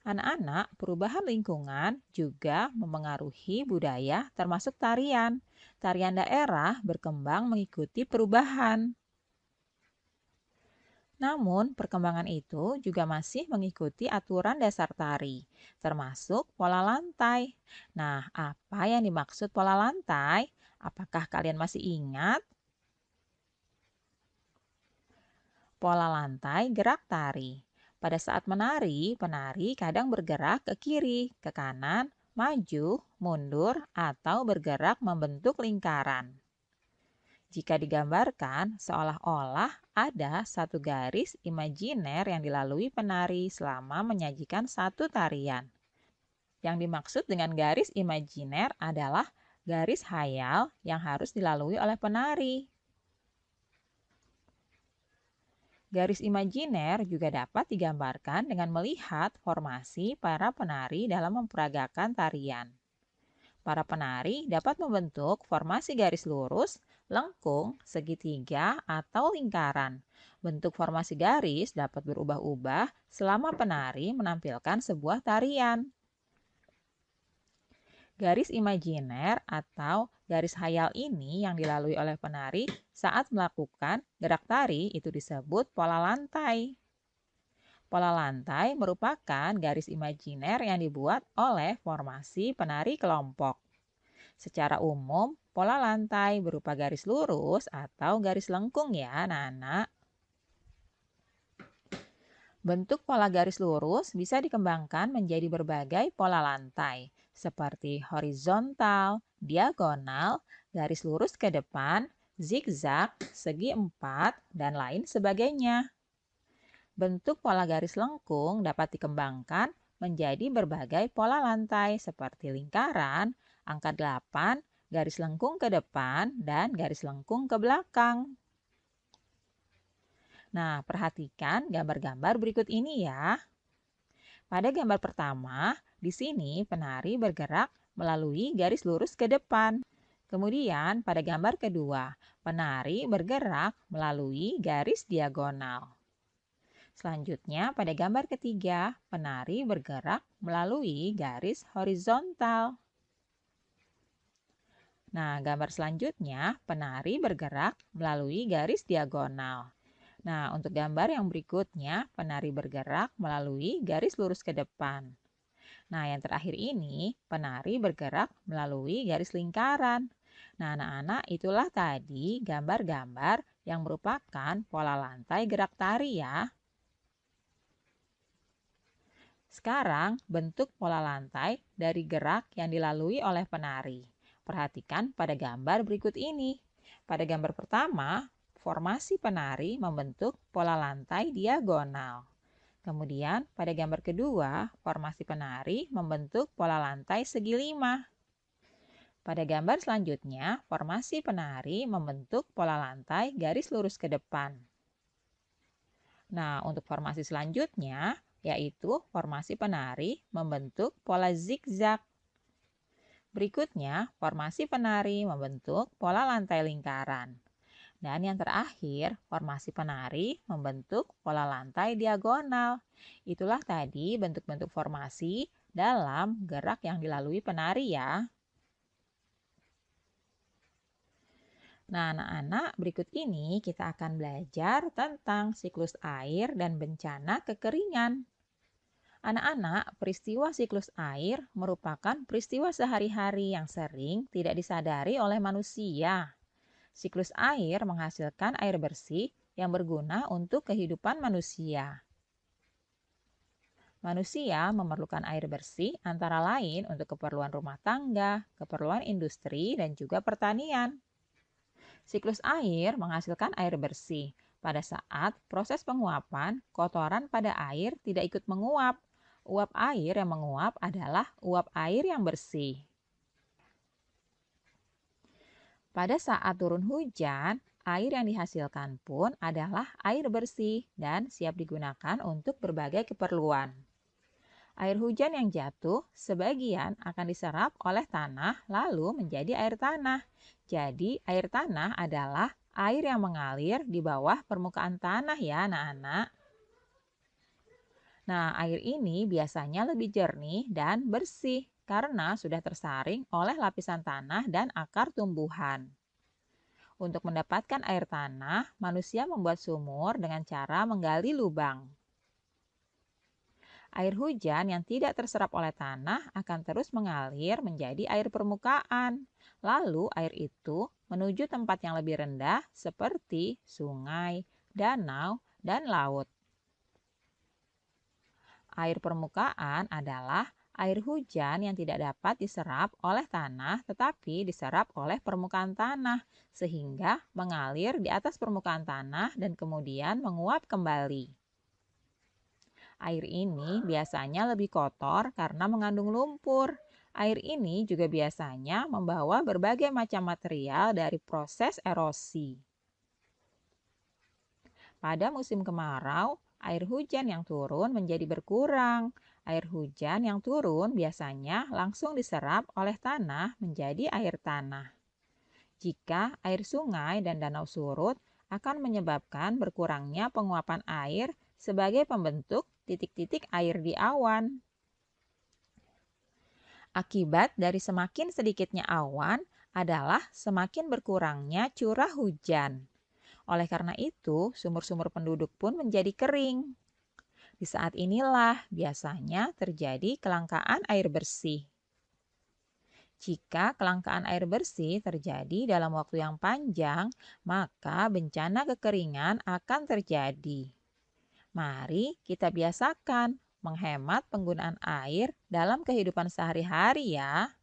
Anak-anak, perubahan lingkungan juga memengaruhi budaya termasuk tarian. Tarian daerah berkembang mengikuti perubahan. Namun, perkembangan itu juga masih mengikuti aturan dasar tari, termasuk pola lantai. Nah, apa yang dimaksud pola lantai? Apakah kalian masih ingat? Pola lantai gerak tari. Pada saat menari, penari kadang bergerak ke kiri, ke kanan, maju, mundur, atau bergerak membentuk lingkaran. Jika digambarkan, seolah-olah ada satu garis imajiner yang dilalui penari selama menyajikan satu tarian. Yang dimaksud dengan garis imajiner adalah garis hayal yang harus dilalui oleh penari. Garis imajiner juga dapat digambarkan dengan melihat formasi para penari dalam memperagakan tarian. Para penari dapat membentuk formasi garis lurus, lengkung, segitiga, atau lingkaran. Bentuk formasi garis dapat berubah-ubah selama penari menampilkan sebuah tarian. Garis imajiner atau garis hayal ini yang dilalui oleh penari saat melakukan gerak tari itu disebut pola lantai. Pola lantai merupakan garis imajiner yang dibuat oleh formasi penari kelompok. Secara umum, pola lantai berupa garis lurus atau garis lengkung ya, anak-anak. Bentuk pola garis lurus bisa dikembangkan menjadi berbagai pola lantai, seperti horizontal, diagonal, garis lurus ke depan, zigzag, segi empat, dan lain sebagainya. Bentuk pola garis lengkung dapat dikembangkan menjadi berbagai pola lantai seperti lingkaran, angka 8, garis lengkung ke depan, dan garis lengkung ke belakang. Nah, perhatikan gambar-gambar berikut ini ya. Pada gambar pertama, di sini penari bergerak melalui garis lurus ke depan. Kemudian pada gambar kedua, penari bergerak melalui garis diagonal. Selanjutnya pada gambar ketiga, penari bergerak melalui garis horizontal. Nah, gambar selanjutnya, penari bergerak melalui garis diagonal. Nah, untuk gambar yang berikutnya, penari bergerak melalui garis lurus ke depan. Nah, yang terakhir ini, penari bergerak melalui garis lingkaran. Nah, anak-anak, itulah tadi gambar-gambar yang merupakan pola lantai gerak tari ya. Sekarang, bentuk pola lantai dari gerak yang dilalui oleh penari. Perhatikan pada gambar berikut ini. Pada gambar pertama, formasi penari membentuk pola lantai diagonal. Kemudian pada gambar kedua, formasi penari membentuk pola lantai segi 5. Pada gambar selanjutnya, formasi penari membentuk pola lantai garis lurus ke depan. Nah, untuk formasi selanjutnya, yaitu formasi penari membentuk pola zigzag. Berikutnya, formasi penari membentuk pola lantai lingkaran. Dan yang terakhir, formasi penari membentuk pola lantai diagonal. Itulah tadi bentuk-bentuk formasi dalam gerak yang dilalui penari ya. Nah, anak-anak, berikut ini kita akan belajar tentang siklus air dan bencana kekeringan. Anak-anak, peristiwa siklus air merupakan peristiwa sehari-hari yang sering tidak disadari oleh manusia. Siklus air menghasilkan air bersih yang berguna untuk kehidupan manusia. Manusia memerlukan air bersih antara lain untuk keperluan rumah tangga, keperluan industri, dan juga pertanian. Siklus air menghasilkan air bersih. Pada saat proses penguapan, kotoran pada air tidak ikut menguap. Uap air yang menguap adalah uap air yang bersih. Pada saat turun hujan, air yang dihasilkan pun adalah air bersih dan siap digunakan untuk berbagai keperluan. Air hujan yang jatuh sebagian akan diserap oleh tanah lalu menjadi air tanah. Jadi air tanah adalah air yang mengalir di bawah permukaan tanah ya anak-anak. Nah, air ini biasanya lebih jernih dan bersih karena sudah tersaring oleh lapisan tanah dan akar tumbuhan. Untuk mendapatkan air tanah, manusia membuat sumur dengan cara menggali lubang. Air hujan yang tidak terserap oleh tanah akan terus mengalir menjadi air permukaan. Lalu air itu menuju tempat yang lebih rendah seperti sungai, danau, dan laut. Air permukaan adalah air hujan yang tidak dapat diserap oleh tanah tetapi diserap oleh permukaan tanah sehingga mengalir di atas permukaan tanah dan kemudian menguap kembali. Air ini biasanya lebih kotor karena mengandung lumpur. Air ini juga biasanya membawa berbagai macam material dari proses erosi. Pada musim kemarau, air hujan yang turun menjadi berkurang. Air hujan yang turun biasanya langsung diserap oleh tanah menjadi air tanah. Jika air sungai dan danau surut, akan menyebabkan berkurangnya penguapan air sebagai pembentuk titik-titik air di awan. Akibat dari semakin sedikitnya awan adalah semakin berkurangnya curah hujan. Oleh karena itu, sumur-sumur penduduk pun menjadi kering. Di saat inilah biasanya terjadi kelangkaan air bersih. Jika kelangkaan air bersih terjadi dalam waktu yang panjang, maka bencana kekeringan akan terjadi. Mari kita biasakan menghemat penggunaan air dalam kehidupan sehari-hari ya.